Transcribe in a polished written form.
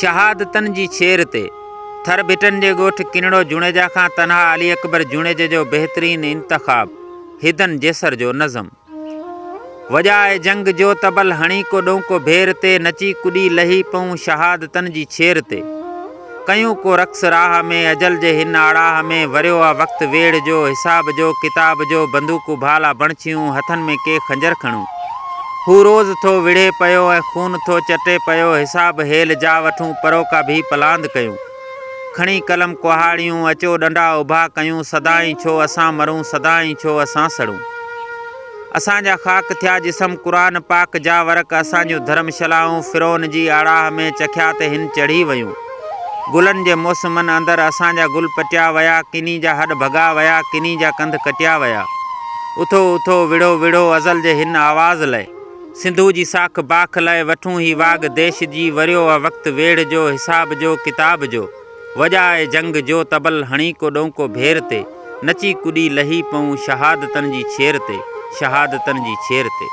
शहादतन जी छेर ते थर भिटन जे ॻोठ किनड़ो जुणेजा खां तनहा अली अकबर जुणेजे जो बेहतरीन इंतखाब हिदन जेसर जो नज़म। वॼाए जंग जो तबल हणी को डोंको भेर ते नची कुॾी लही पऊं शहादतन जी छेर ते। कयूं को रक्स राह में अजल जे हिन आड़ाह में वरियो आ वक़्तु वेड़ जो हिसाब जो किताब जो बंदूकूं भाला बणछियूं हथन में के खंजर खणूं। हू रोज़ थो विढ़े पयो ऐं खून थो चटे पयो हिसाब हेल जा वठूं परोका भी पलांद कयूं। खणी कलम कुहाड़ियूं अचो डंडा उभा कयूं सदाई छो असां मरूं सदाई छो असां सड़ूं। असांजा खाक थिया जिस्म क़ुरान पाक जा वरक असांजूं धर्मशलाऊं फिरौन जी आड़ाह में चखिया ते हिन चढ़ी वयूं। गुलनि जे मौसमनि अंदरि असांजा गुल पटिया विया किनी जा हॾ भॻा विया किनी जा कंध कटिया विया। उथो उथो विढ़ो विढ़ो अज़ल जे हिन आवाज़ लाइ सिंधू जी साख बाख लाइ वठूं ही वाग देश जी वरियो आ वक़्तु वेड़ जो हिसाब जो किताब जो। वॼाए जंग जो तबल हणी को डोंको भेर ते नची कुॾी लही पऊं शहादतन जी छेर ते शहादतन जी छेर ते।